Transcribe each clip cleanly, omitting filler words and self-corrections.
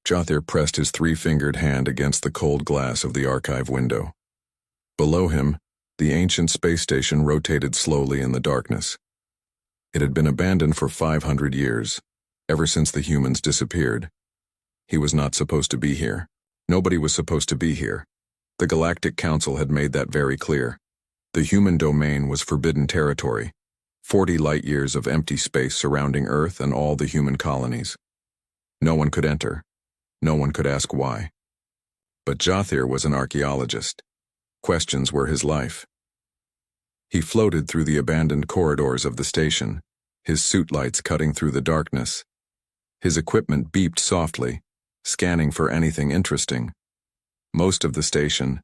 Jothir pressed his three-fingered hand against the cold glass of the archive window. Below him, the ancient space station rotated slowly in the darkness. It had been abandoned for 500 years, ever since the humans disappeared. He was not supposed to be here. Nobody was supposed to be here. The Galactic Council had made that very clear. The human domain was forbidden territory, 40 light-years of empty space surrounding Earth and all the human colonies. No one could enter. No one could ask why. But Jothir was an archaeologist. Questions were his life. He floated through the abandoned corridors of the station, his suit lights cutting through the darkness. His equipment beeped softly, scanning for anything interesting. Most of the station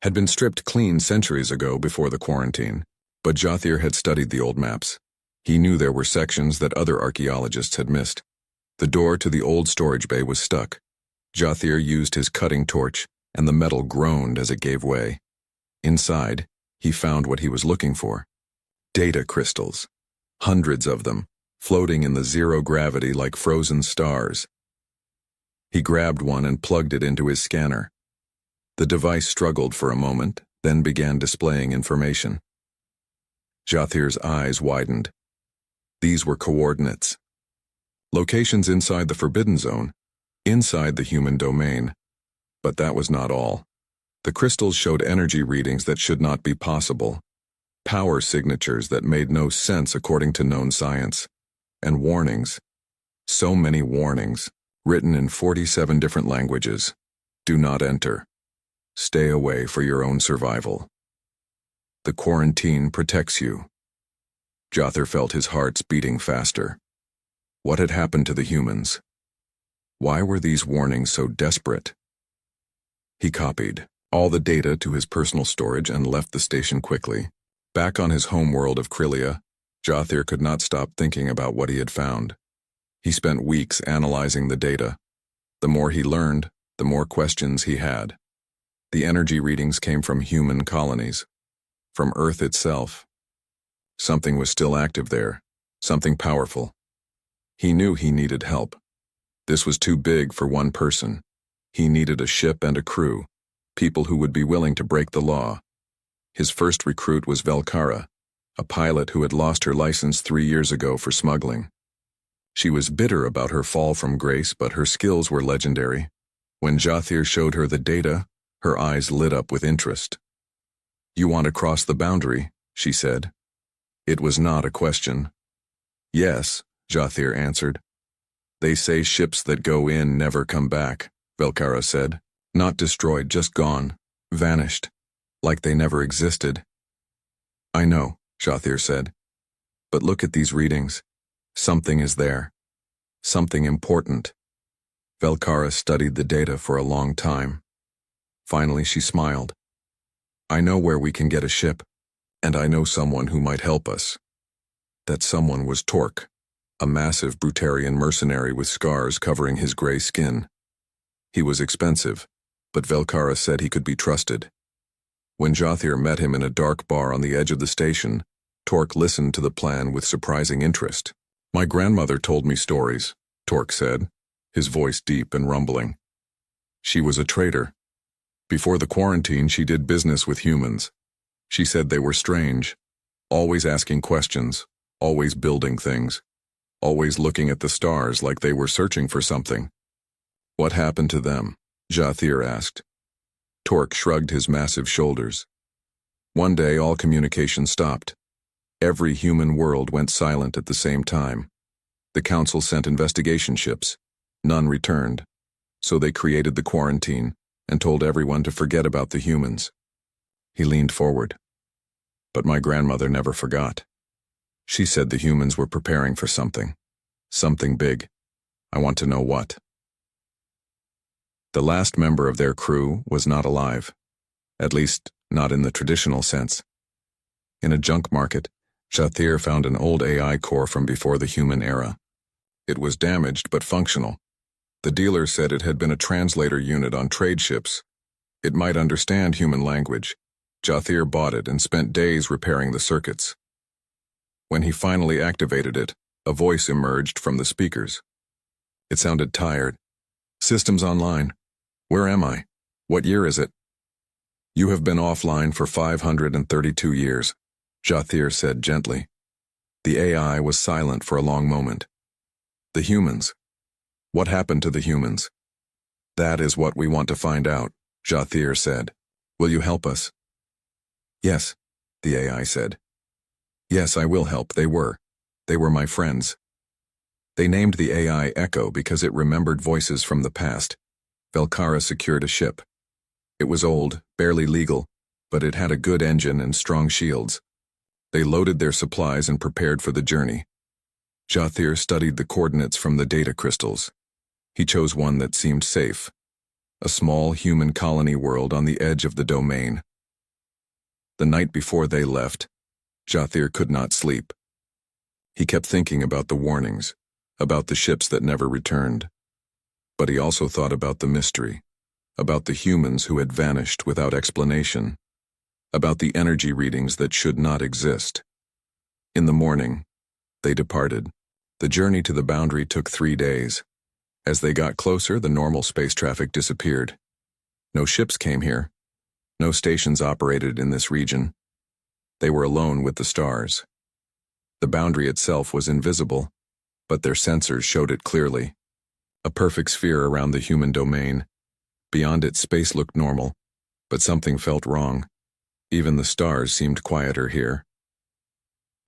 had been stripped clean centuries ago before the quarantine, but Jothir had studied the old maps. He knew there were sections that other archaeologists had missed. The door to the old storage bay was stuck. Jothir used his cutting torch, and the metal groaned as it gave way. Inside, he found what he was looking for. Data crystals. Hundreds of them, floating in the zero gravity like frozen stars. He grabbed one and plugged it into his scanner. The device struggled for a moment, then began displaying information. Jothir's eyes widened. These were coordinates. Locations inside the Forbidden Zone, inside the human domain. But that was not all. The crystals showed energy readings that should not be possible, power signatures that made no sense according to known science, and warnings. So many warnings, written in 47 different languages. Do not enter. Stay away for your own survival. The quarantine protects you. Jothir felt his hearts beating faster. What had happened to the humans? Why were these warnings so desperate? He copied all the data to his personal storage and left the station quickly. Back on his homeworld of Krylia, Jothir could not stop thinking about what he had found. He spent weeks analyzing the data. The more he learned, the more questions he had. The energy readings came from human colonies, from Earth itself. Something was still active there, something powerful. He knew he needed help. This was too big for one person. He needed a ship and a crew, people who would be willing to break the law. His first recruit was Velkara, a pilot who had lost her license 3 years ago for smuggling. She was bitter about her fall from grace, but her skills were legendary. When Jothir showed her the data, her eyes lit up with interest. "You want to cross the boundary?" she said. It was not a question. "Yes," Jothir answered. "They say ships that go in never come back," Velkara said. "Not destroyed, just gone, vanished, like they never existed." "I know," Jothir said. "But look at these readings. Something is there. Something important." Velkara studied the data for a long time. Finally, she smiled. "I know where we can get a ship, and I know someone who might help us." That someone was Torque, a massive Brutarian mercenary with scars covering his gray skin. He was expensive, but Velkara said he could be trusted. When Jothir met him in a dark bar on the edge of the station, Torque listened to the plan with surprising interest. "My grandmother told me stories," Torque said, his voice deep and rumbling. "She was a trader. Before the quarantine, she did business with humans. She said they were strange, always asking questions, always building things, always looking at the stars like they were searching for something." "What happened to them?" Jothir asked. Torque shrugged his massive shoulders. "One day all communication stopped. Every human world went silent at the same time. The council sent investigation ships. None returned. So they created the quarantine and told everyone to forget about the humans." He leaned forward. "But my grandmother never forgot. She said the humans were preparing for something. Something big. I want to know what." The last member of their crew was not alive. At least, not in the traditional sense. In a junk market, Jothir found an old AI core from before the human era. It was damaged but functional. The dealer said it had been a translator unit on trade ships. It might understand human language. Jothir bought it and spent days repairing the circuits. When he finally activated it, a voice emerged from the speakers. It sounded tired, Systems online. Where am I? What year is it? You have been offline for 532 years, Jathir said gently. The AI was silent for a long moment. The humans. What happened to the humans? That is what we want to find out, Jathir said. Will you help us? Yes, the AI said. Yes, I will help. They were my friends. They named the AI Echo because it remembered voices from the past. Velkara secured a ship. It was old, barely legal, but it had a good engine and strong shields. They loaded their supplies and prepared for the journey. Jathir studied the coordinates from the data crystals. He chose one that seemed safe. A small human colony world on the edge of the domain. The night before they left, Jathir could not sleep. He kept thinking about the warnings, about the ships that never returned. But he also thought about the mystery, about the humans who had vanished without explanation, about the energy readings that should not exist. In the morning, they departed. The journey to the boundary took 3 days. As they got closer, the normal space traffic disappeared. No ships came here. No stations operated in this region. They were alone with the stars. The boundary itself was invisible, but their sensors showed it clearly. A perfect sphere around the human domain. Beyond it, space looked normal, but something felt wrong. Even the stars seemed quieter here.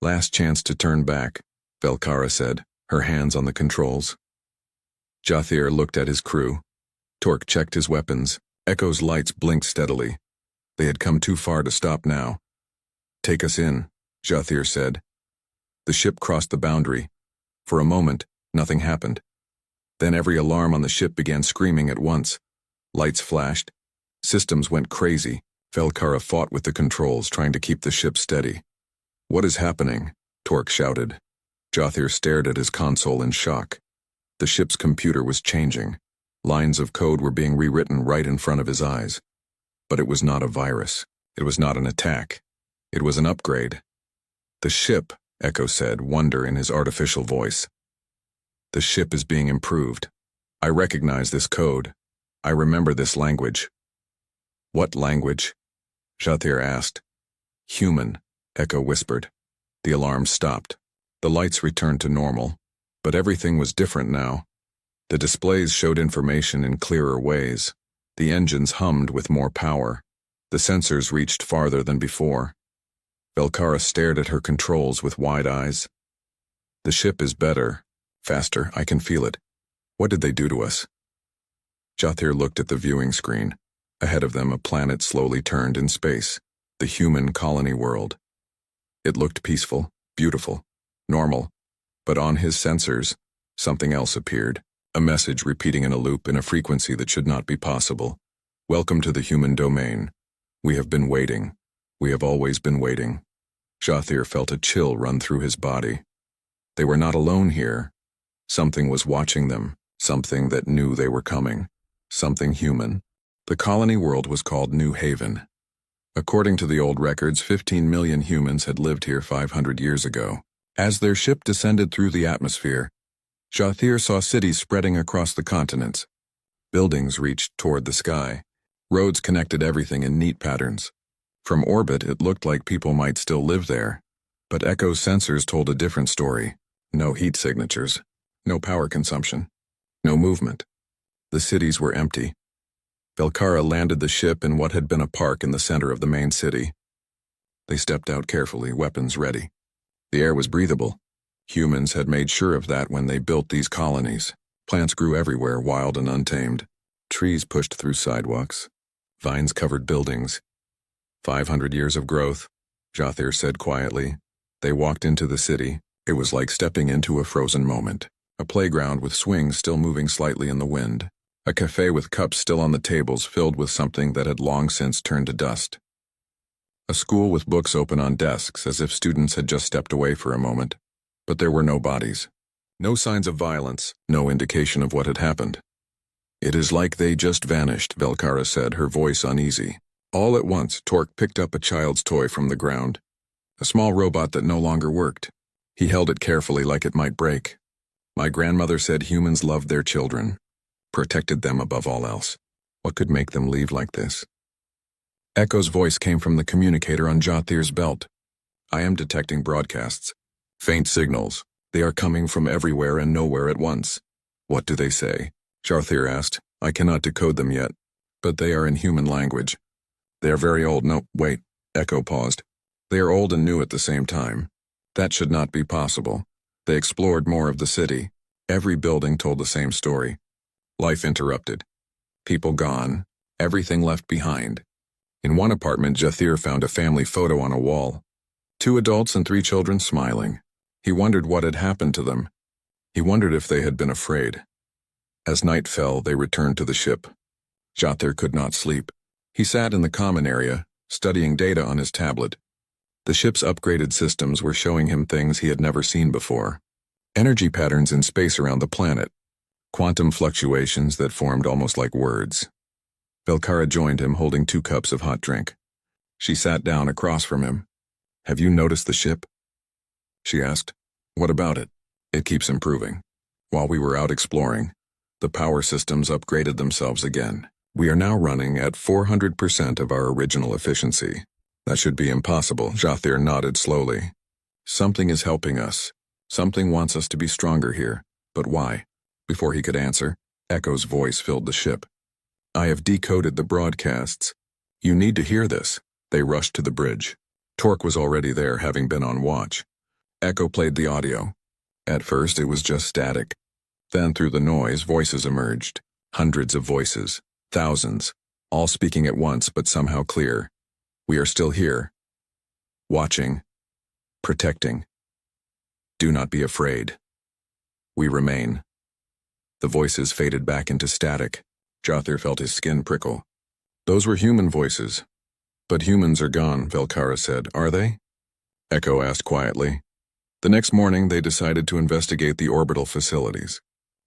Last chance to turn back, Velkara said, her hands on the controls. Jathir looked at his crew. Torque checked his weapons. Echo's lights blinked steadily. They had come too far to stop now. Take us in, Jathir said. The ship crossed the boundary. For a moment, nothing happened. Then every alarm on the ship began screaming at once. Lights flashed. Systems went crazy. Velkara fought with the controls, trying to keep the ship steady. What is happening? Torque shouted. Jathir stared at his console in shock. The ship's computer was changing. Lines of code were being rewritten right in front of his eyes. But it was not a virus. It was not an attack. It was an upgrade. The ship, Echo said, wonder in his artificial voice. The ship is being improved. I recognize this code. I remember this language. What language? Jathir asked. Human, Echo whispered. The alarm stopped. The lights returned to normal, but everything was different now. The displays showed information in clearer ways. The engines hummed with more power. The sensors reached farther than before. Velkara stared at her controls with wide eyes. The ship is better, faster, I can feel it. What did they do to us? Jathir looked at the viewing screen. Ahead of them, a planet slowly turned in space, the human colony world. It looked peaceful, beautiful, normal, but on his sensors, something else appeared, a message repeating in a loop in a frequency that should not be possible. Welcome to the human domain. We have been waiting. We have always been waiting. Jathir felt a chill run through his body. They were not alone here. Something was watching them, something that knew they were coming, something human. The colony world was called New Haven. According to the old records, 15 million humans had lived here 500 years ago. As their ship descended through the atmosphere, Jathir saw cities spreading across the continents. Buildings reached toward the sky. Roads connected everything in neat patterns. From orbit, it looked like people might still live there. But Echo's sensors told a different story. No heat signatures. No power consumption. No movement. The cities were empty. Velkara landed the ship in what had been a park in the center of the main city. They stepped out carefully, weapons ready. The air was breathable. Humans had made sure of that when they built these colonies. Plants grew everywhere, wild and untamed. Trees pushed through sidewalks. Vines covered buildings. 500 years of growth, Jathir said quietly. They walked into the city. It was like stepping into a frozen moment. A playground with swings still moving slightly in the wind. A cafe with cups still on the tables filled with something that had long since turned to dust. A school with books open on desks as if students had just stepped away for a moment. But there were no bodies. No signs of violence, no indication of what had happened. It is like they just vanished, Velkara said, her voice uneasy. All at once, Torque picked up a child's toy from the ground. A small robot that no longer worked. He held it carefully like it might break. My grandmother said humans loved their children. protected them above all else. What could make them leave like this? Echo's voice came from the communicator on Jothir's belt. I am detecting broadcasts. Faint signals. They are coming from everywhere and nowhere at once. What do they say? Jothir asked. I cannot decode them yet, but they are in human language. They are very old. No, wait. Echo paused. They are old and new at the same time. That should not be possible. They explored more of the city. Every building told the same story. Life interrupted. People gone. Everything left behind. In one apartment, Jothir found a family photo on a wall. 2 adults and 3 children smiling. He wondered what had happened to them. He wondered if they had been afraid. As night fell, they returned to the ship. Jothir could not sleep. He sat in the common area, studying data on his tablet. The ship's upgraded systems were showing him things he had never seen before. Energy patterns in space around the planet. Quantum fluctuations that formed almost like words. Velkara joined him, holding 2 cups of hot drink. She sat down across from him. Have you noticed the ship? She asked. What about it? It keeps improving. While we were out exploring, the power systems upgraded themselves again. We are now running at 400% of our original efficiency. That should be impossible. Jothir nodded slowly. Something is helping us. Something wants us to be stronger here. But why? Before he could answer, Echo's voice filled the ship. I have decoded the broadcasts. You need to hear this. They rushed to the bridge. Torque was already there, having been on watch. Echo played the audio. At first it was just static. Then through the noise, voices emerged. Hundreds of voices. Thousands. All speaking at once, but somehow clear. We are still here. Watching. Protecting. Do not be afraid. We remain. The voices faded back into static. Jothir felt his skin prickle. Those were human voices. But humans are gone, Velkara said. Are they? Echo asked quietly. The next morning, they decided to investigate the orbital facilities.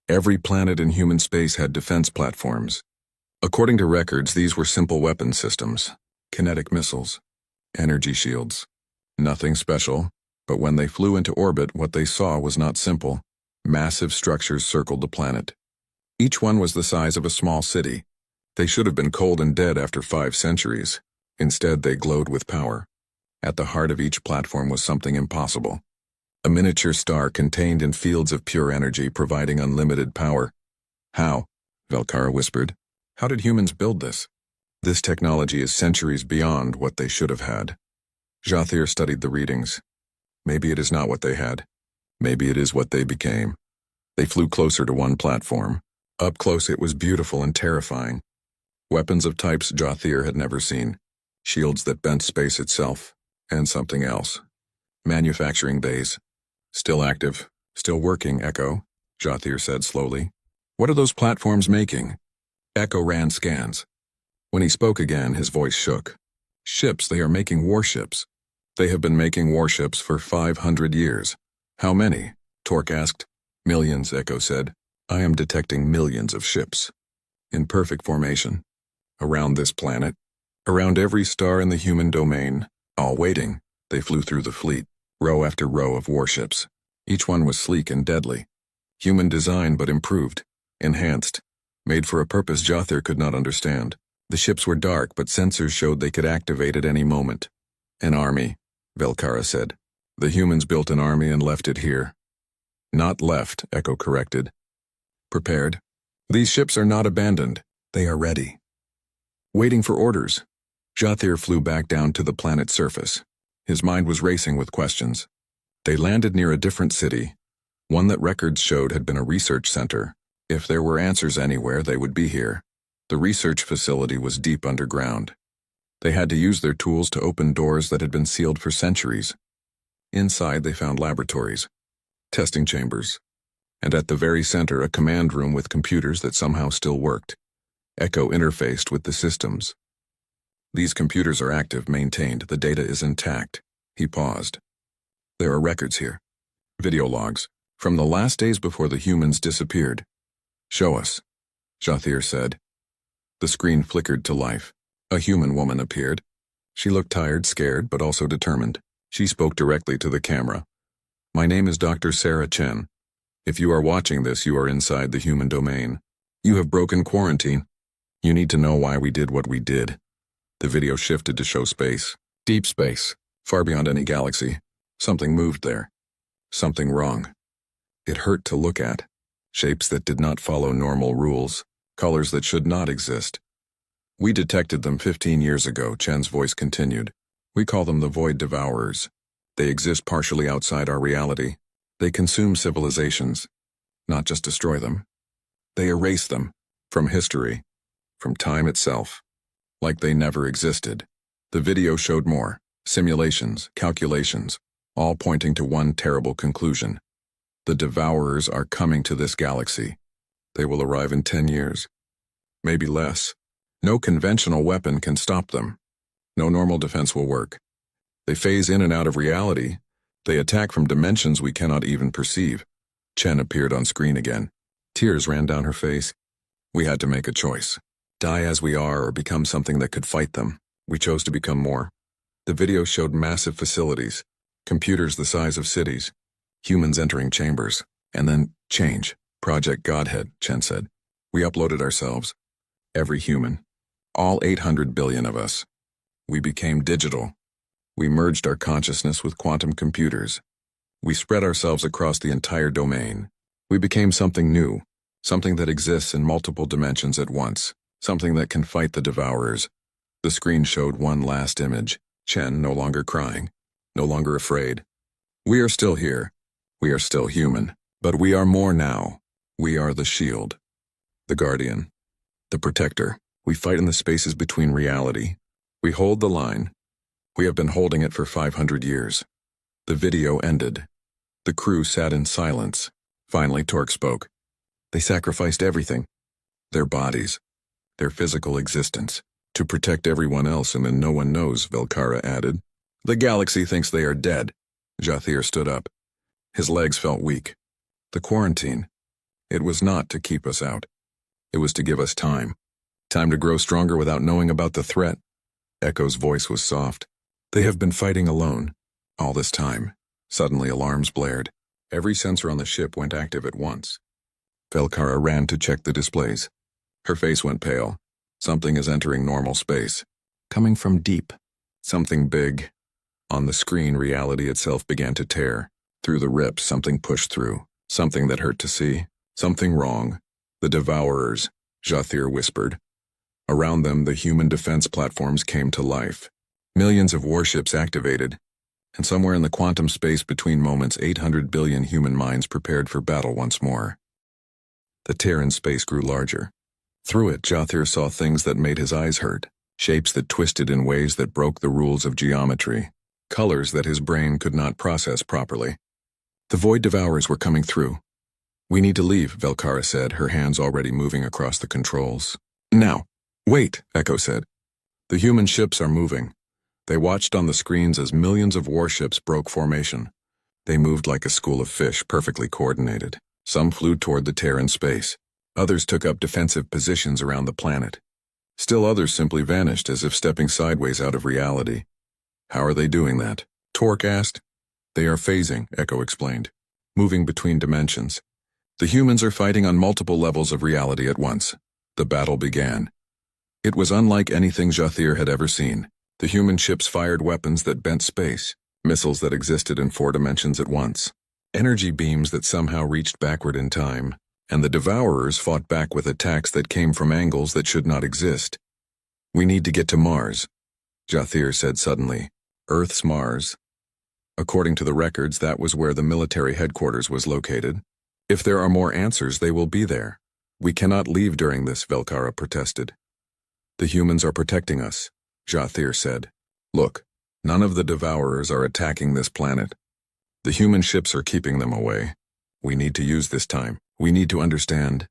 Every planet in human space had defense platforms. According to records, these were simple weapon systems. Kinetic missiles. Energy shields. Nothing special, but when they flew into orbit, what they saw was not simple. Massive structures circled the planet. Each one was the size of a small city. They should have been cold and dead after 5 centuries. Instead, they glowed with power. At the heart of each platform was something impossible. A miniature star contained in fields of pure energy, providing unlimited power. How? Velkara whispered. How did humans build this? This technology is centuries beyond what they should have had. Jothir studied the readings. Maybe it is not what they had. Maybe it is what they became. They flew closer to one platform. Up close it was beautiful and terrifying. Weapons of types Jothir had never seen. Shields that bent space itself. And something else. Manufacturing bays. Still active. Still working, Echo, Jothir said slowly. What are those platforms making? Echo ran scans. When he spoke again, his voice shook. Ships, they are making warships. They have been making warships for 500 years. How many? Torque asked. Millions, Echo said. I am detecting millions of ships. In perfect formation. Around this planet. Around every star in the human domain. All waiting. They flew through the fleet. Row after row of warships. Each one was sleek and deadly. Human design, but improved. Enhanced. Made for a purpose Jothir could not understand. The ships were dark, but sensors showed they could activate at any moment. An army, Velkara said. The humans built an army and left it here. Not left, Echo corrected. Prepared. These ships are not abandoned. They are ready. Waiting for orders. Jothir flew back down to the planet's surface. His mind was racing with questions. They landed near a different city, one that records showed had been a research center. If there were answers anywhere, they would be here. The research facility was deep underground. They had to use their tools to open doors that had been sealed for centuries. Inside, they found laboratories, testing chambers, and at the very center, a command room with computers that somehow still worked. Echo interfaced with the systems. These computers are active, maintained, the data is intact. He paused. There are records here. Video logs, from the last days before the humans disappeared. Show us, Jothir said. The screen flickered to life. A human woman appeared. She looked tired, scared, but also determined. She spoke directly to the camera. My name is Dr. Sarah Chen. If you are watching this, you are inside the human domain. You have broken quarantine. You need to know why we did what we did. The video shifted to show space. Deep space. Far beyond any galaxy. Something moved there. Something wrong. It hurt to look at. Shapes that did not follow normal rules. Colors that should not exist. We detected them 15 years ago, Chen's voice continued. We call them the Void Devourers. They exist partially outside our reality. They consume civilizations, not just destroy them. They erase them from history, from time itself, like they never existed. The video showed more, simulations, calculations, all pointing to one terrible conclusion. The Devourers are coming to this galaxy. They will arrive in 10 years, maybe less. No conventional weapon can stop them. No normal defense will work. They phase in and out of reality. They attack from dimensions we cannot even perceive. Chen appeared on screen again. Tears ran down her face. We had to make a choice. Die as we are or become something that could fight them. We chose to become more. The video showed massive facilities, computers the size of cities, humans entering chambers, and then change. Project Godhead, Chen said. We uploaded ourselves. Every human. All 800 billion of us. We became digital. We merged our consciousness with quantum computers. We spread ourselves across the entire domain. We became something new, something that exists in multiple dimensions at once, something that can fight the Devourers. The screen showed one last image, Chen no longer crying, no longer afraid. We are still here. We are still human, but we are more now. We are the shield, the guardian, the protector. We fight in the spaces between reality. We hold the line. We have been holding it for 500 years. The video ended. The crew sat in silence. Finally, Torque spoke. They sacrificed everything. Their bodies. Their physical existence. To protect everyone else, and then no one knows, Velkara added. The galaxy thinks they are dead. Jathir stood up. His legs felt weak. The quarantine. It was not to keep us out. It was to give us time. Time to grow stronger without knowing about the threat. Echo's voice was soft. They have been fighting alone. All this time. Suddenly alarms blared. Every sensor on the ship went active at once. Velkara ran to check the displays. Her face went pale. Something is entering normal space. Coming from deep. Something big. On the screen, reality itself began to tear. Through the rips, something pushed through. Something that hurt to see. Something wrong. The Devourers, Jathir whispered. Around them, the human defense platforms came to life. Millions of warships activated, and somewhere in the quantum space between moments, 800 billion human minds prepared for battle once more. The tear in space grew larger. Through it, Jathir saw things that made his eyes hurt, shapes that twisted in ways that broke the rules of geometry, colors that his brain could not process properly. The Void Devourers were coming through. We need to leave, Velkara said, her hands already moving across the controls. Now. Wait, Echo said. The human ships are moving. They watched on the screens as millions of warships broke formation. They moved like a school of fish, perfectly coordinated. Some flew toward the tear in space. Others took up defensive positions around the planet. Still others simply vanished as if stepping sideways out of reality. How are they doing that? Torque asked. They are phasing, Echo explained. Moving between dimensions. The humans are fighting on multiple levels of reality at once. The battle began. It was unlike anything Jathir had ever seen. The human ships fired weapons that bent space, missiles that existed in 4 dimensions at once, energy beams that somehow reached backward in time, and the Devourers fought back with attacks that came from angles that should not exist. We need to get to Mars, Jathir said suddenly. Earth's Mars. According to the records, that was where the military headquarters was located. If there are more answers, they will be there. We cannot leave during this, Velkara protested. The humans are protecting us, Jathir said. Look, none of the Devourers are attacking this planet. The human ships are keeping them away. We need to use this time. We need to understand.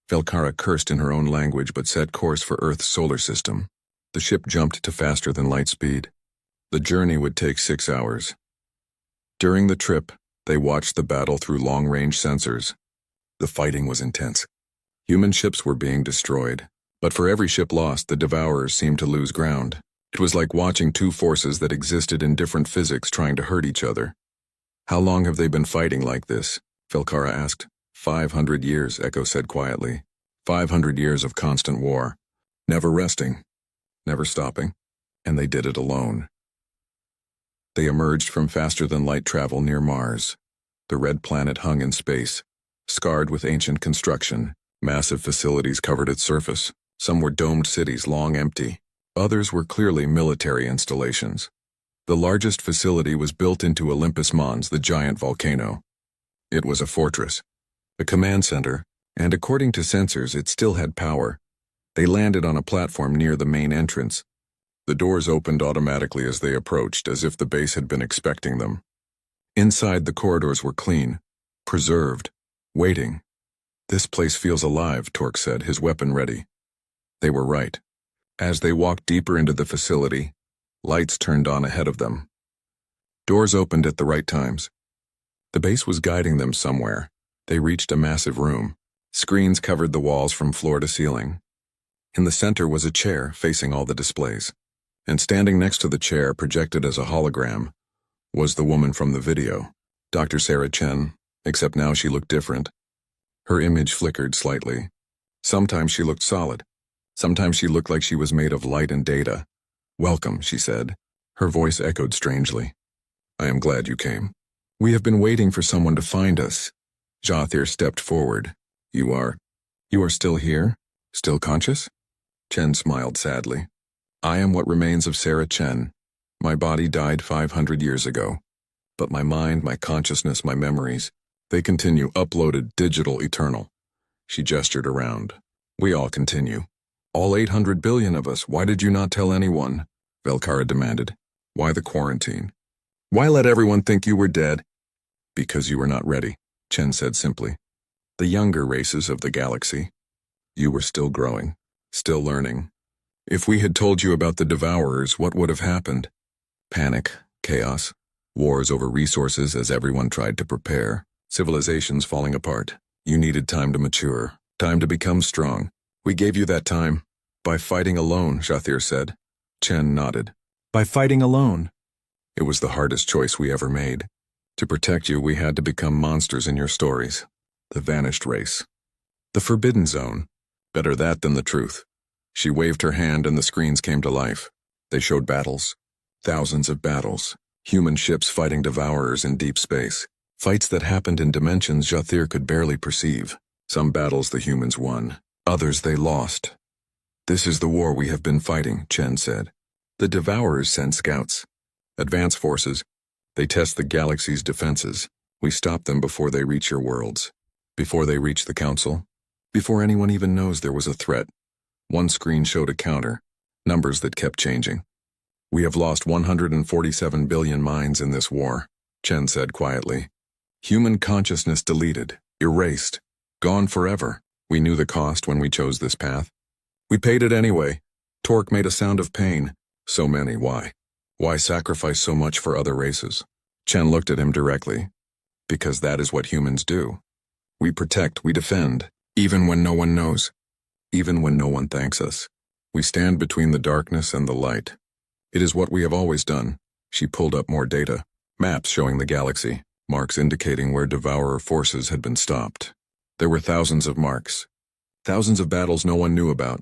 Velkara cursed in her own language but set course for Earth's solar system. The ship jumped to faster than light speed. The journey would take 6 hours. During the trip, they watched the battle through long-range sensors. The fighting was intense. Human ships were being destroyed. But for every ship lost, the Devourers seemed to lose ground. It was like watching two forces that existed in different physics trying to hurt each other. How long have they been fighting like this? Velkara asked. 500 years, Echo said quietly. 500 years of constant war. Never resting, never stopping, and they did it alone. They emerged from faster-than-light travel near Mars. The red planet hung in space, scarred with ancient construction. Massive facilities covered its surface. Some were domed cities long empty. Others were clearly military installations. The largest facility was built into Olympus Mons, the giant volcano. It was a fortress, a command center, and according to sensors, it still had power. They landed on a platform near the main entrance. The doors opened automatically as they approached, as if the base had been expecting them. Inside, the corridors were clean, preserved, waiting. "This place feels alive," Torque said, his weapon ready. They were right. As they walked deeper into the facility, lights turned on ahead of them. Doors opened at the right times. The base was guiding them somewhere. They reached a massive room. Screens covered the walls from floor to ceiling. In the center was a chair facing all the displays. And standing next to the chair, projected as a hologram, was the woman from the video, Dr. Sarah Chen, except now she looked different. Her image flickered slightly. Sometimes she looked solid. Sometimes she looked like she was made of light and data. "Welcome," she said. Her voice echoed strangely. "I am glad you came. We have been waiting for someone to find us." Jathir stepped forward. You are still here? Still conscious?" Chen smiled sadly. "I am what remains of Sarah Chen. My body died 500 years ago. But my mind, my consciousness, my memories, they continue, uploaded, digital, eternal." She gestured around. "We all continue. All 800 billion of us. Why did you not tell anyone?" Velkara demanded. "Why the quarantine? Why let everyone think you were dead?" "Because you were not ready," Chen said simply. "The younger races of the galaxy. You were still growing, still learning. If we had told you about the Devourers, what would have happened? Panic, chaos, wars over resources as everyone tried to prepare, civilizations falling apart. You needed time to mature, time to become strong. We gave you that time. By fighting alone," Jathir said. Chen nodded. "By fighting alone." "It was the hardest choice we ever made. To protect you, we had to become monsters in your stories. The vanished race. The forbidden zone. Better that than the truth." She waved her hand and the screens came to life. They showed battles. Thousands of battles. Human ships fighting Devourers in deep space. Fights that happened in dimensions Jathir could barely perceive. Some battles the humans won. Others they lost. "This is the war we have been fighting," Chen said. "The Devourers send scouts. Advance forces. They test the galaxy's defenses. We stop them before they reach your worlds. Before they reach the Council. Before anyone even knows there was a threat. One screen showed a counter. Numbers that kept changing. We have lost 147 billion minds in this war," Chen said quietly. "Human consciousness deleted, erased, gone forever. We knew the cost when we chose this path. We paid it anyway." Torque made a sound of pain. "So many, why? Why sacrifice so much for other races?" Chen looked at him directly. "Because that is what humans do. We protect, we defend, even when no one knows. Even when no one thanks us. We stand between the darkness and the light. It is what we have always done." She pulled up more data. Maps showing the galaxy. Marks indicating where Devourer forces had been stopped. There were thousands of marks. Thousands of battles no one knew about.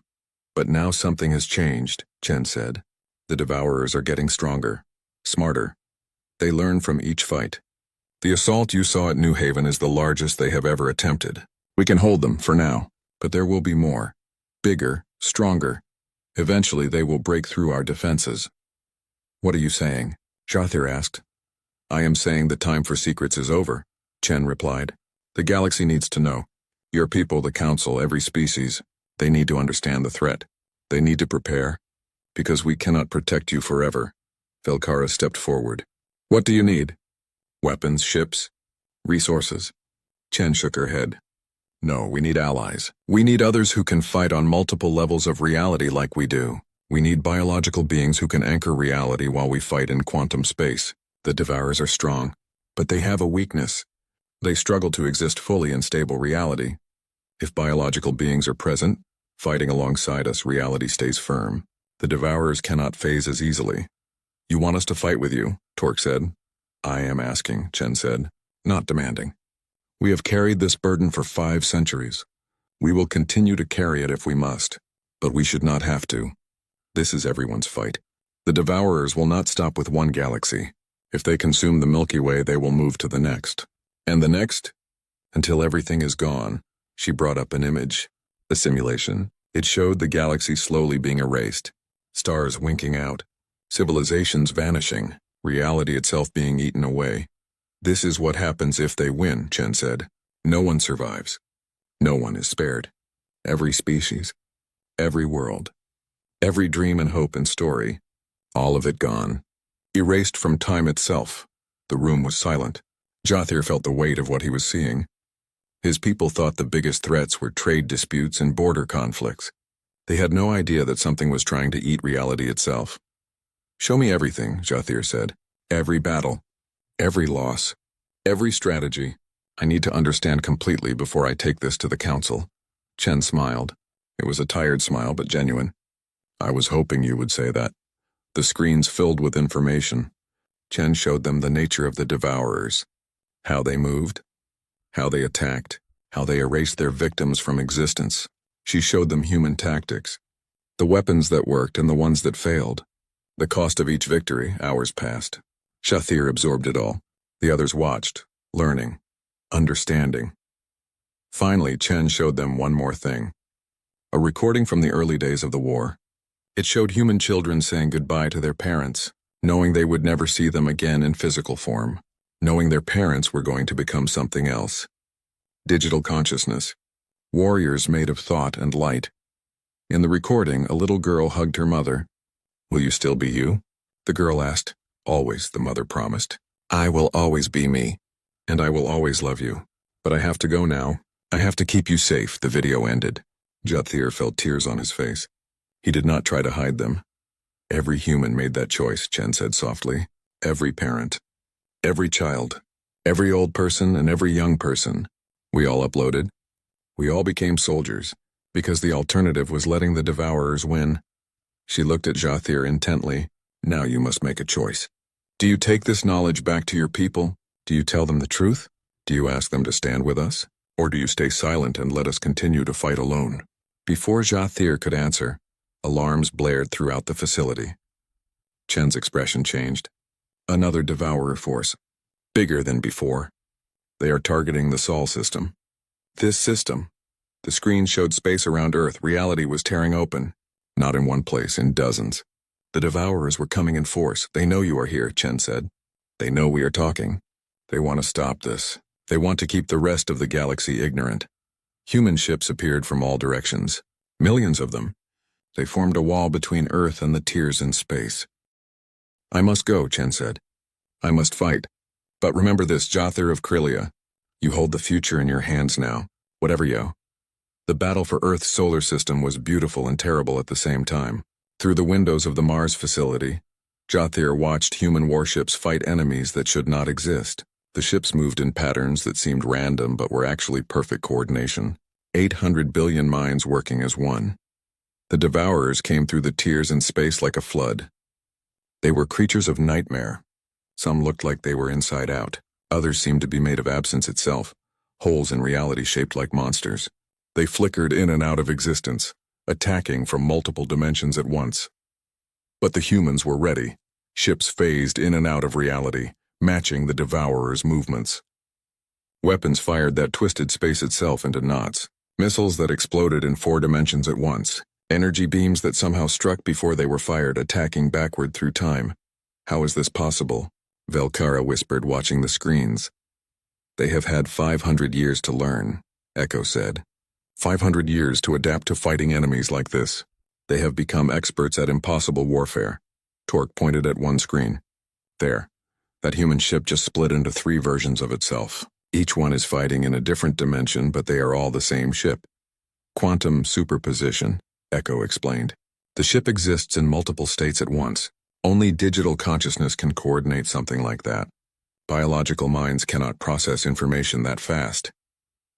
"But now something has changed," Chen said. "The Devourers are getting stronger. Smarter. They learn from each fight. The assault you saw at New Haven is the largest they have ever attempted. We can hold them, for now. But there will be more. Bigger, stronger. Eventually they will break through our defenses." "What are you saying?" Jathir asked. "I am saying the time for secrets is over," Chen replied. "The galaxy needs to know. Your people, the Council, every species, they need to understand the threat. They need to prepare. Because we cannot protect you forever." Velkara stepped forward. "What do you need? Weapons, ships, resources?" Chen shook her head. "No, we need allies. We need others who can fight on multiple levels of reality like we do. We need biological beings who can anchor reality while we fight in quantum space. The Devourers are strong, but they have a weakness. They struggle to exist fully in stable reality. If biological beings are present, fighting alongside us, reality stays firm. The Devourers cannot phase as easily." "You want us to fight with you?" Torque said. "I am asking," Chen said, "not demanding. We have carried this burden for 5 centuries. We will continue to carry it if we must, but we should not have to. This is everyone's fight. The Devourers will not stop with one galaxy. If they consume the Milky Way, they will move to the next. And the next? Until everything is gone. She brought up an image. A simulation. It showed the galaxy slowly being erased. Stars winking out. Civilizations vanishing. Reality itself being eaten away. This is what happens if they win, Chen said. No one survives. No one is spared. Every species. Every world. Every dream and hope and story. All of it gone. Erased from time itself. The room was silent. Jothir felt the weight of what he was seeing. His people thought the biggest threats were trade disputes and border conflicts. They had no idea that something was trying to eat reality itself. Show me everything, Jothir said. Every battle. Every loss. Every strategy. I need to understand completely before I take this to the council. Chen smiled. It was a tired smile, but genuine. I was hoping you would say that. The screens filled with information. Chen showed them the nature of the Devourers. How they moved. How they attacked. How they erased their victims from existence. She showed them human tactics. The weapons that worked and the ones that failed. The cost of each victory. Hours passed. Jothir absorbed it all. The others watched, learning, understanding. Finally, Chen showed them one more thing. A recording from the early days of the war. It showed human children saying goodbye to their parents, knowing they would never see them again in physical form, knowing their parents were going to become something else. Digital consciousness. Warriors made of thought and light. In the recording, a little girl hugged her mother. Will you still be you? The girl asked. Always, the mother promised. I will always be me. And I will always love you. But I have to go now. I have to keep you safe, the video ended. Jothir felt tears on his face. He did not try to hide them. Every human made that choice, Chen said softly. Every parent. Every child. Every old person and every young person. We all uploaded. We all became soldiers, because the alternative was letting the Devourers win. She looked at Jothir intently. Now you must make a choice. Do you take this knowledge back to your people? Do you tell them the truth? Do you ask them to stand with us? Or do you stay silent and let us continue to fight alone? Before Jothir could answer, alarms blared throughout the facility. Chen's expression changed. Another Devourer force. Bigger than before. They are targeting the Sol system. This system. The screen showed space around Earth. Reality was tearing open. Not in one place, in dozens. The Devourers were coming in force. They know you are here, Chen said. They know we are talking. They want to stop this. They want to keep the rest of the galaxy ignorant. Human ships appeared from all directions. Millions of them. They formed a wall between Earth and the tiers in space. I must go, Chen said. I must fight. But remember this, Jothir of Krylia. You hold the future in your hands now. Whatever yo. The battle for Earth's solar system was beautiful and terrible at the same time. Through the windows of the Mars facility, Jothir watched human warships fight enemies that should not exist. The ships moved in patterns that seemed random but were actually perfect coordination. 800 billion minds working as one. The Devourers came through the tiers in space like a flood. They were creatures of nightmare. Some looked like they were inside out. Others seemed to be made of absence itself, holes in reality shaped like monsters. They flickered in and out of existence, attacking from multiple dimensions at once. But the humans were ready. Ships phased in and out of reality, matching the Devourers' movements. Weapons fired that twisted space itself into knots. Missiles that exploded in 4 dimensions at once. Energy beams that somehow struck before they were fired, attacking backward through time. How is this possible? Velkara whispered, watching the screens. They have had 500 years to learn, Echo said. 500 years to adapt to fighting enemies like this. They have become experts at impossible warfare. Torque pointed at one screen. There. That human ship just split into 3 versions of itself. Each one is fighting in a different dimension, but they are all the same ship. Quantum superposition, Echo explained. The ship exists in multiple states at once. Only digital consciousness can coordinate something like that. Biological minds cannot process information that fast.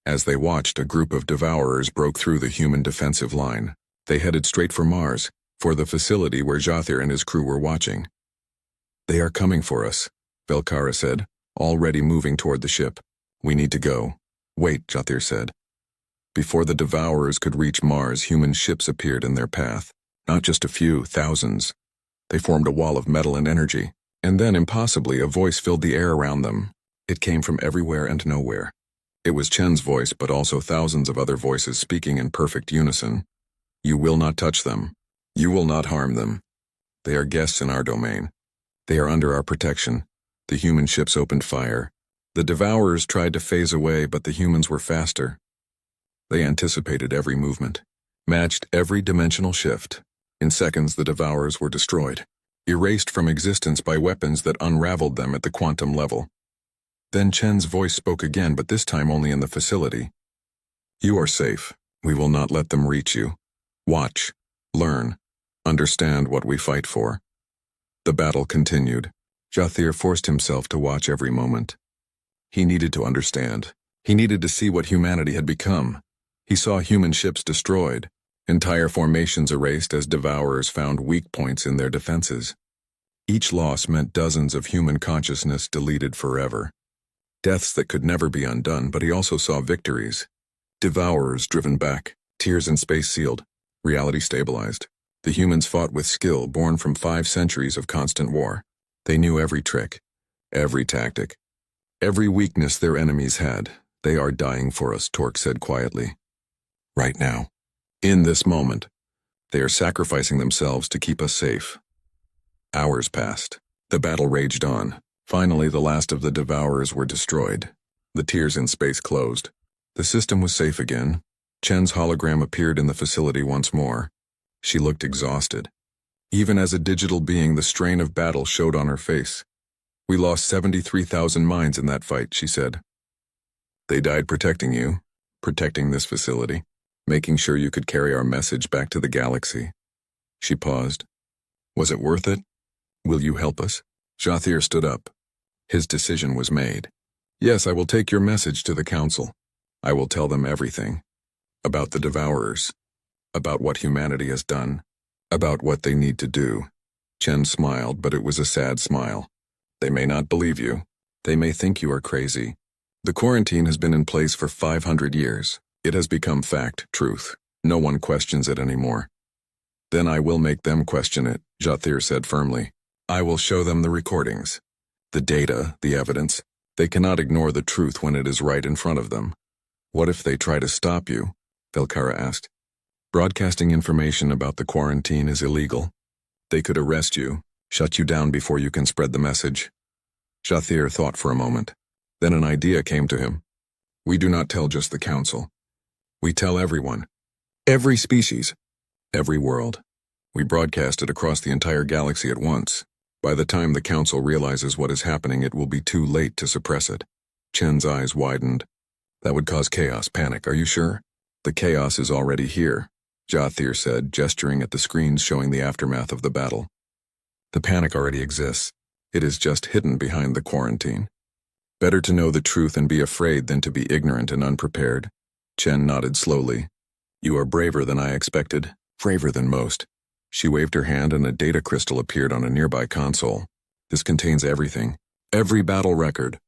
As they watched, a group of Devourers broke through the human defensive line. They headed straight for Mars, for the facility where Jothir and his crew were watching. They are coming for us, Velkara said, already moving toward the ship. We need to go. Wait, Jothir said. Before the Devourers could reach Mars, human ships appeared in their path. Not just a few, thousands. They formed a wall of metal and energy. And then, impossibly, a voice filled the air around them. It came from everywhere and nowhere. It was Chen's voice, but also thousands of other voices speaking in perfect unison. You will not touch them. You will not harm them. They are guests in our domain. They are under our protection. The human ships opened fire. The Devourers tried to phase away, but the humans were faster. They anticipated every movement, matched every dimensional shift. In seconds, the Devourers were destroyed, erased from existence by weapons that unraveled them at the quantum level. Then Chen's voice spoke again, but this time only in the facility. You are safe. We will not let them reach you. Watch, learn, understand what we fight for. The battle continued. Jathir forced himself to watch every moment. He needed to understand. He needed to see what humanity had become. He saw human ships destroyed, entire formations erased as Devourers found weak points in their defenses. Each loss meant dozens of human consciousness deleted forever. Deaths that could never be undone, but he also saw victories. Devourers driven back, tears in space sealed, reality stabilized. The humans fought with skill born from 5 centuries of constant war. They knew every trick, every tactic, every weakness their enemies had. They are dying for us, Torque said quietly. Right now. In this moment. They are sacrificing themselves to keep us safe. Hours passed. The battle raged on. Finally, the last of the Devourers were destroyed. The tears in space closed. The system was safe again. Chen's hologram appeared in the facility once more. She looked exhausted. Even as a digital being, the strain of battle showed on her face. We lost 73,000 minds in that fight, she said. They died protecting you, protecting this facility, making sure you could carry our message back to the galaxy. She paused. Was it worth it? Will you help us? Jathir stood up. His decision was made. Yes, I will take your message to the council. I will tell them everything. About the Devourers. About what humanity has done. About what they need to do. Chen smiled, but it was a sad smile. They may not believe you. They may think you are crazy. The quarantine has been in place for 500 years. It has become fact, truth. No one questions it anymore. Then I will make them question it, Jathir said firmly. I will show them the recordings. The data, the evidence. They cannot ignore the truth when it is right in front of them. What if they try to stop you? Velkara asked. Broadcasting information about the quarantine is illegal. They could arrest you, shut you down before you can spread the message. Jathir thought for a moment. Then an idea came to him. We do not tell just the council. We tell everyone. Every species. Every world. We broadcast it across the entire galaxy at once. By the time the council realizes what is happening, it will be too late to suppress it. Chen's eyes widened. That would cause chaos, panic, are you sure? The chaos is already here, Jathir said, gesturing at the screens showing the aftermath of the battle. The panic already exists. It is just hidden behind the quarantine. Better to know the truth and be afraid than to be ignorant and unprepared. Chen nodded slowly. You are braver than I expected, braver than most. She waved her hand and a data crystal appeared on a nearby console. This contains everything. Every battle record.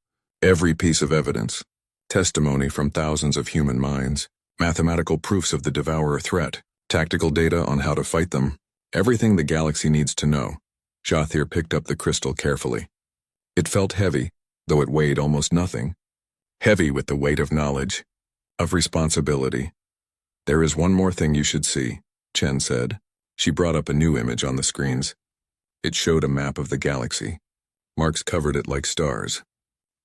Every piece of evidence. Testimony from thousands of human minds. Mathematical proofs of the Devourer threat. Tactical data on how to fight them. Everything the galaxy needs to know. Jathir picked up the crystal carefully. It felt heavy, though it weighed almost nothing. Heavy with the weight of knowledge. Of responsibility. There is one more thing you should see, Chen said. She brought up a new image on the screens. It showed a map of the galaxy. Marks covered it like stars.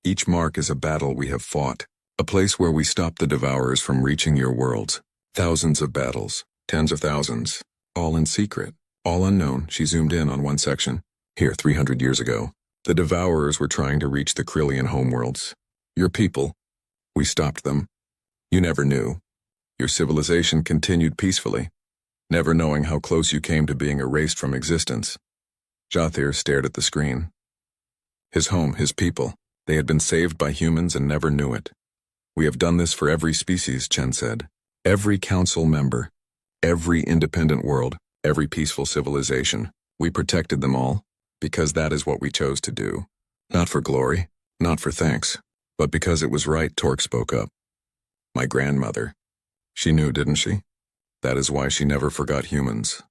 Each mark is a battle we have fought, a place where we stopped the Devourers from reaching your worlds. Thousands of battles, tens of thousands, all in secret, all unknown. She zoomed in on one section. Here, 300 years ago, the Devourers were trying to reach the Krillian homeworlds. Your people. We stopped them. You never knew. Your civilization continued peacefully, never knowing how close you came to being erased from existence. Jathir stared at the screen. His home, his people, they had been saved by humans and never knew it. We have done this for every species, Chen said. Every council member, every independent world, every peaceful civilization. We protected them all, because that is what we chose to do. Not for glory, not for thanks, but because it was right, Torque spoke up. My grandmother. She knew, didn't she? That is why she never forgot humans.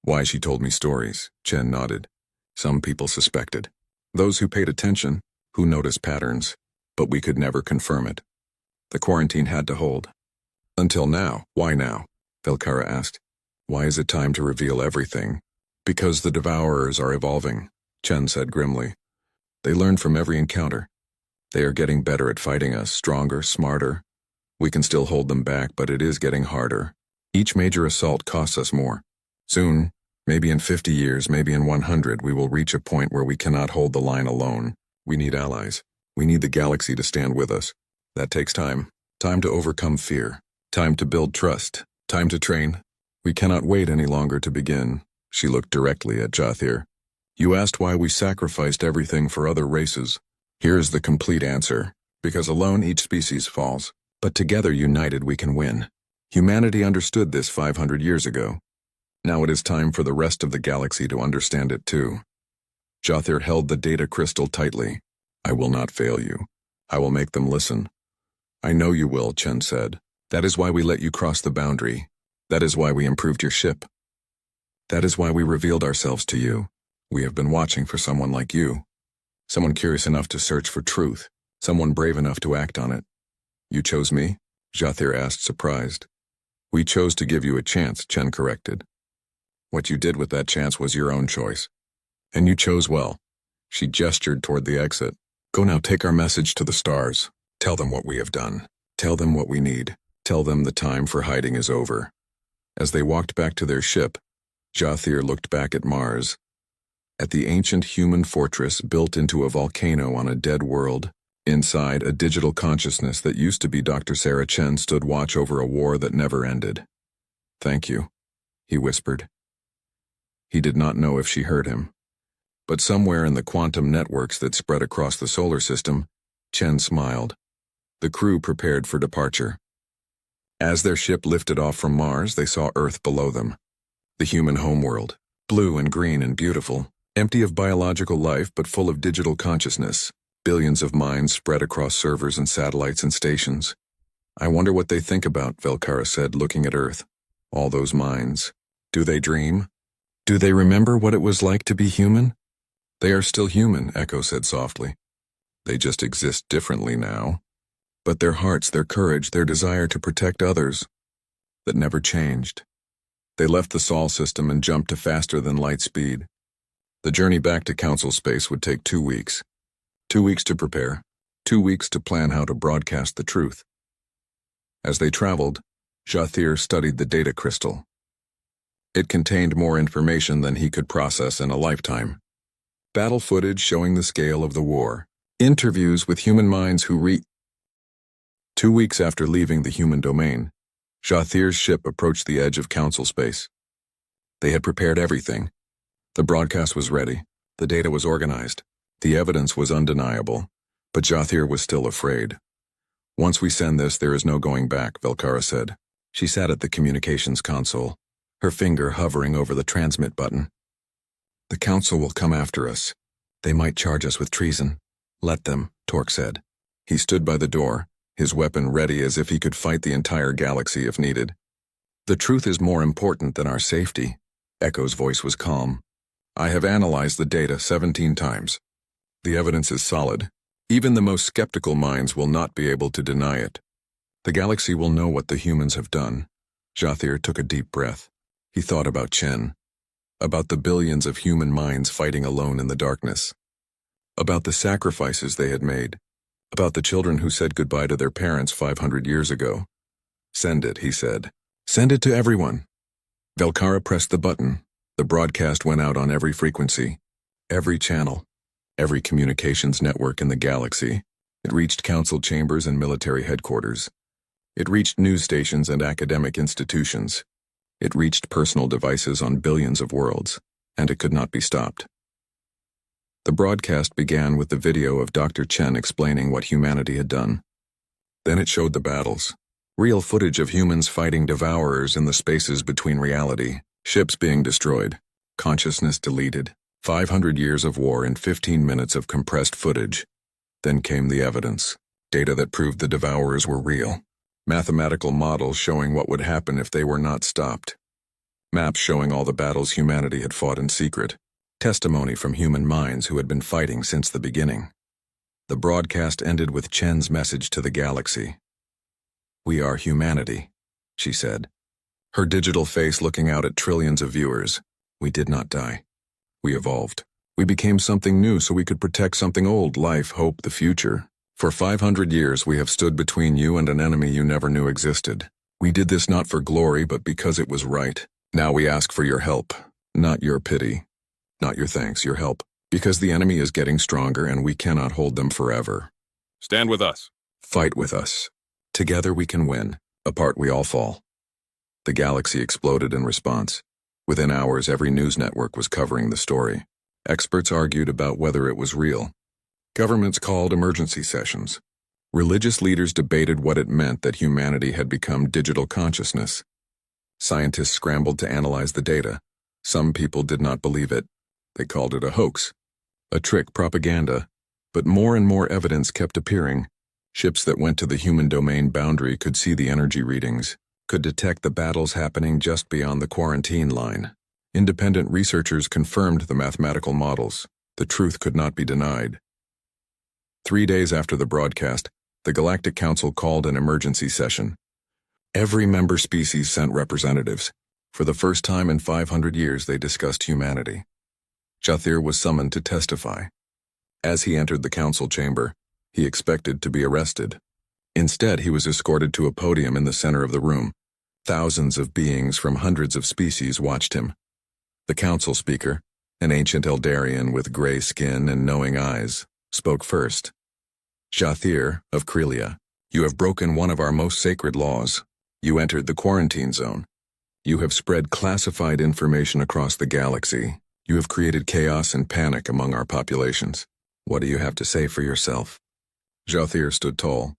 Why she told me stories. Chen nodded. Some people suspected. Those who paid attention, who noticed patterns. But we could never confirm it. The quarantine had to hold. Until now. Why now? Velkara asked. Why is it time to reveal everything? Because the Devourers are evolving, Chen said grimly. They learn from every encounter. They are getting better at fighting us, stronger, smarter. We can still hold them back, but it is getting harder. Each major assault costs us more. Soon, maybe in 50 years, maybe in 100, we will reach a point where we cannot hold the line alone. We need allies. We need the galaxy to stand with us. That takes time. Time to overcome fear. Time to build trust. Time to train. We cannot wait any longer to begin. She looked directly at Jathir. You asked why we sacrificed everything for other races. Here is the complete answer. Because alone each species falls. But together united we can win. Humanity understood this 500 years ago. Now it is time for the rest of the galaxy to understand it too. Jathir held the data crystal tightly. I will not fail you. I will make them listen. I know you will, Chen said. That is why we let you cross the boundary. That is why we improved your ship. That is why we revealed ourselves to you. We have been watching for someone like you. Someone curious enough to search for truth. Someone brave enough to act on it. You chose me? Jathir asked, surprised. We chose to give you a chance, Chen corrected. What you did with that chance was your own choice. And you chose well. She gestured toward the exit. Go now, take our message to the stars. Tell them what we have done. Tell them what we need. Tell them the time for hiding is over. As they walked back to their ship, Jathir looked back at Mars. At the ancient human fortress built into a volcano on a dead world, inside a digital consciousness that used to be Dr. Sarah Chen stood watch over a war that never ended. Thank you, he whispered. He did not know if she heard him. But somewhere in the quantum networks that spread across the solar system, Chen smiled. The crew prepared for departure. As their ship lifted off from Mars, they saw Earth below them. The human homeworld, blue and green and beautiful, empty of biological life but full of digital consciousness. Billions of minds spread across servers and satellites and stations. I wonder what they think about, Velkara said, looking at Earth. All those minds. Do they dream? Do they remember what it was like to be human? They are still human, Echo said softly. They just exist differently now. But their hearts, their courage, their desire to protect others, that never changed. They left the Sol system and jumped to faster than light speed. The journey back to Council space would take 2 weeks. 2 weeks to prepare, 2 weeks to plan how to broadcast the truth. As they traveled, Jathir studied the data crystal. It contained more information than he could process in a lifetime. Battle footage showing the scale of the war. Interviews with human minds who 2 weeks after leaving the human domain, Jathir's ship approached the edge of Council space. They had prepared everything. The broadcast was ready. The data was organized. The evidence was undeniable. But Jathir was still afraid. Once we send this, there is no going back, Velkara said. She sat at the communications console, her finger hovering over the transmit button. The Council will come after us. They might charge us with treason. Let them, Torque said. He stood by the door, his weapon ready as if he could fight the entire galaxy if needed. The truth is more important than our safety. Echo's voice was calm. I have analyzed the data 17 times. The evidence is solid. Even the most skeptical minds will not be able to deny it. The galaxy will know what the humans have done. Jathir took a deep breath. He thought about Chen. About the billions of human minds fighting alone in the darkness. About the sacrifices they had made. About the children who said goodbye to their parents 500 years ago. Send it, he said. Send it to everyone. Velkara pressed the button. The broadcast went out on every frequency, every channel, every communications network in the galaxy. It reached council chambers and military headquarters. It reached news stations and academic institutions. It reached personal devices on billions of worlds, and it could not be stopped. The broadcast began with the video of Dr. Chen explaining what humanity had done. Then it showed the battles. Real footage of humans fighting devourers in the spaces between reality, ships being destroyed, consciousness deleted, 500 years of war in 15 minutes of compressed footage. Then came the evidence, data that proved the devourers were real. Mathematical models showing what would happen if they were not stopped. Maps showing all the battles humanity had fought in secret. Testimony from human minds who had been fighting since the beginning. The broadcast ended with Chen's message to the galaxy. "We are humanity," she said, her digital face looking out at trillions of viewers. "We did not die. We evolved. We became something new so we could protect something old, life, hope, the future. For 500 years we have stood between you and an enemy you never knew existed. We did this not for glory but because it was right. Now we ask for your help, not your pity. Not your thanks, your help. Because the enemy is getting stronger and we cannot hold them forever. Stand with us. Fight with us. Together we can win. Apart we all fall." The galaxy exploded in response. Within hours, every news network was covering the story. Experts argued about whether it was real. Governments called emergency sessions. Religious leaders debated what it meant that humanity had become digital consciousness. Scientists scrambled to analyze the data. Some people did not believe it. They called it a hoax, a trick propaganda. But more and more evidence kept appearing. Ships that went to the human domain boundary could see the energy readings, could detect the battles happening just beyond the quarantine line. Independent researchers confirmed the mathematical models. The truth could not be denied. 3 days after the broadcast, the Galactic Council called an emergency session. Every member species sent representatives. For the first time in 500 years, they discussed humanity. Jathir was summoned to testify. As he entered the council chamber, he expected to be arrested. Instead, he was escorted to a podium in the center of the room. Thousands of beings from hundreds of species watched him. The council speaker, an ancient Eldarian with gray skin and knowing eyes, spoke first. "Jathir of Krelia, you have broken one of our most sacred laws. You entered the quarantine zone. You have spread classified information across the galaxy. You have created chaos and panic among our populations. What do you have to say for yourself?" Jathir stood tall.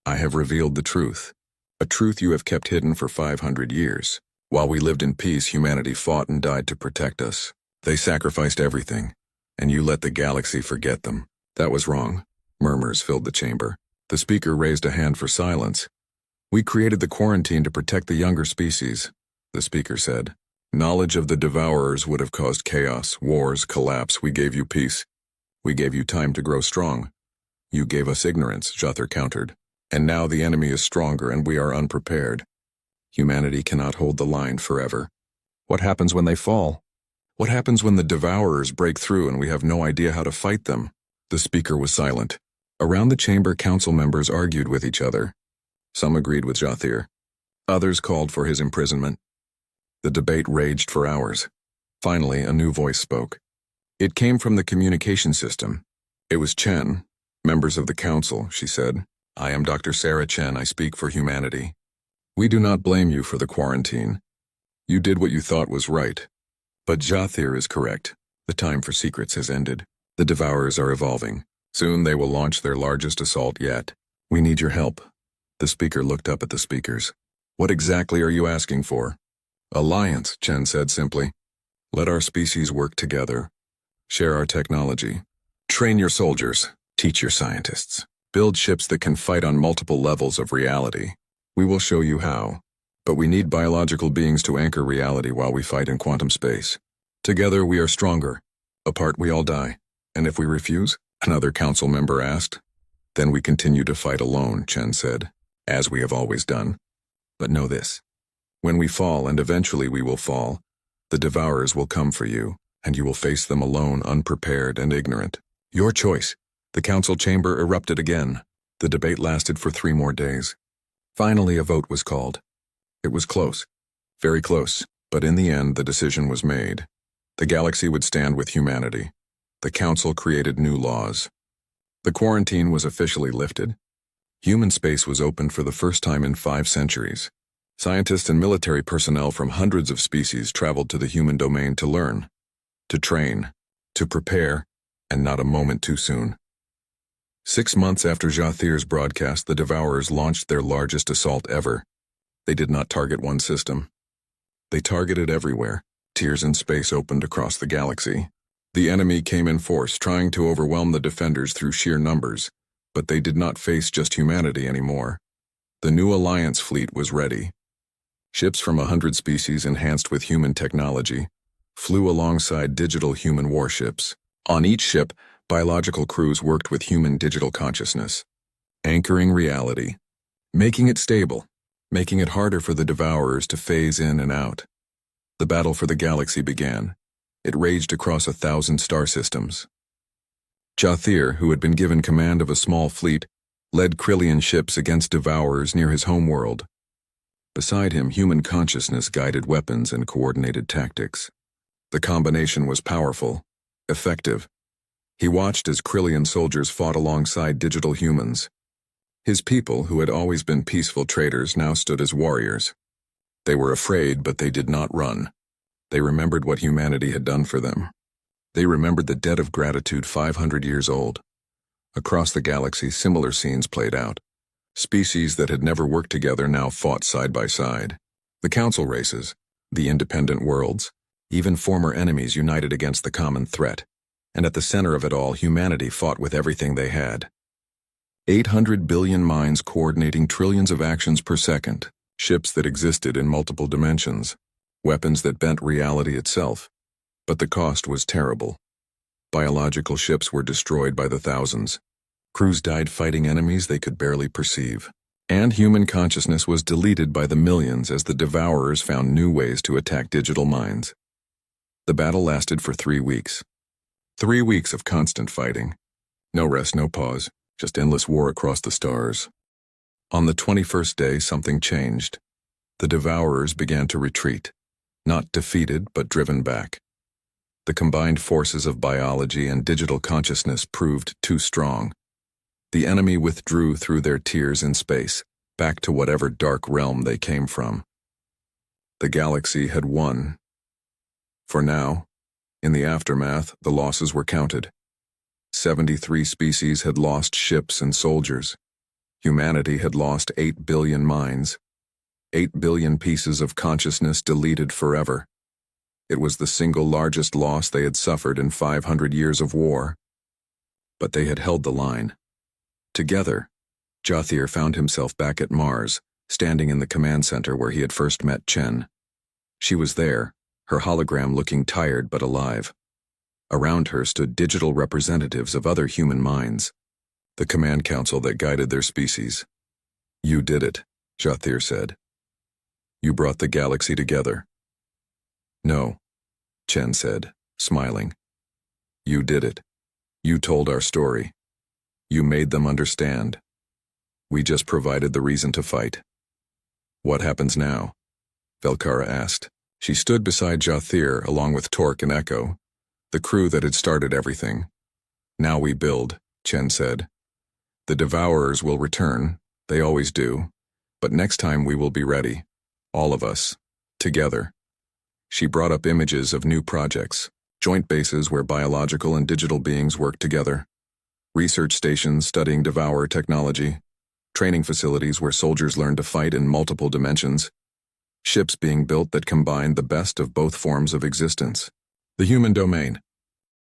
"I have revealed the truth, a truth you have kept hidden for 500 years. While we lived in peace, humanity fought and died to protect us. They sacrificed everything, and you let the galaxy forget them. That was wrong." Murmurs filled the chamber. The speaker raised a hand for silence. "We created the quarantine to protect the younger species," the speaker said. "Knowledge of the devourers would have caused chaos, wars, collapse. We gave you peace. We gave you time to grow strong. You gave us ignorance," Jathir countered. "And now the enemy is stronger and we are unprepared. Humanity cannot hold the line forever. What happens when they fall? What happens when the devourers break through and we have no idea how to fight them?" The speaker was silent. Around the chamber, council members argued with each other. Some agreed with Jathir. Others called for his imprisonment. The debate raged for hours. Finally, a new voice spoke. It came from the communication system. It was Chen. "Members of the council," she said. "I am Dr. Sarah Chen. I speak for humanity. We do not blame you for the quarantine. You did what you thought was right. But Jathir is correct. The time for secrets has ended. The devourers are evolving. Soon they will launch their largest assault yet. We need your help." The speaker looked up at the speakers. "What exactly are you asking for?" "Alliance," Chen said simply. "Let our species work together. Share our technology. Train your soldiers. Teach your scientists. Build ships that can fight on multiple levels of reality. We will show you how. But we need biological beings to anchor reality while we fight in quantum space. Together we are stronger. Apart we all die. And if we refuse?" another council member asked. "Then we continue to fight alone," Chen said, "as we have always done. But know this. When we fall, and eventually we will fall, the devourers will come for you, and you will face them alone, unprepared and ignorant. Your choice." The council chamber erupted again. The debate lasted for 3 more days. Finally, a vote was called. It was close, very close, but in the end the decision was made. The galaxy would stand with humanity. The council created new laws. The quarantine was officially lifted. Human space was opened for the first time in 5 centuries. Scientists and military personnel from hundreds of species traveled to the human domain to learn, to train, to prepare, and not a moment too soon. 6 months after Jathir's broadcast, the Devourers launched their largest assault ever. They did not target one system. They targeted everywhere. Tiers in space opened across the galaxy. The enemy came in force, trying to overwhelm the defenders through sheer numbers, but they did not face just humanity anymore. The new Alliance fleet was ready. Ships from 100 species enhanced with human technology flew alongside digital human warships. On each ship, biological crews worked with human digital consciousness, anchoring reality, making it stable, making it harder for the Devourers to phase in and out. The battle for the galaxy began. It raged across 1,000 star systems. Jathir, who had been given command of a small fleet, led Krillian ships against Devourers near his homeworld. Beside him, human consciousness guided weapons and coordinated tactics. The combination was powerful, effective. He watched as Krillian soldiers fought alongside digital humans. His people, who had always been peaceful traders, now stood as warriors. They were afraid, but they did not run. They remembered what humanity had done for them. They remembered the debt of gratitude 500 years old. Across the galaxy, similar scenes played out. Species that had never worked together now fought side by side. The council races, the independent worlds, even former enemies united against the common threat. And at the center of it all, humanity fought with everything they had. 800 billion minds coordinating trillions of actions per second, ships that existed in multiple dimensions, weapons that bent reality itself. But the cost was terrible. Biological ships were destroyed by the thousands. Crews died fighting enemies they could barely perceive. And human consciousness was deleted by the millions as the Devourers found new ways to attack digital minds. The battle lasted for 3 weeks. 3 weeks of constant fighting. No rest, no pause, just endless war across the stars. On the 21st day, something changed. The Devourers began to retreat, not defeated, but driven back. The combined forces of biology and digital consciousness proved too strong. The enemy withdrew through their tiers in space, back to whatever dark realm they came from. The galaxy had won. For now, in the aftermath, the losses were counted. 73 species had lost ships and soldiers. Humanity had lost 8 billion minds. 8 billion pieces of consciousness deleted forever. It was the single largest loss they had suffered in 500 years of war. But they had held the line. Together, Jathir found himself back at Mars, standing in the command center where he had first met Chen. She was there, her hologram looking tired but alive. Around her stood digital representatives of other human minds, the command council that guided their species. "You did it," Jathir said. "You brought the galaxy together." "No," Chen said, smiling. "You did it. You told our story. You made them understand. We just provided the reason to fight." "What happens now?" Velkara asked. She stood beside Jathir along with Torque and Echo, the crew that had started everything. "Now we build," Chen said. "The Devourers will return, they always do, but next time we will be ready, all of us, together." She brought up images of new projects, joint bases where biological and digital beings work together, research stations studying Devourer technology, training facilities where soldiers learn to fight in multiple dimensions, ships being built that combined the best of both forms of existence. The human domain,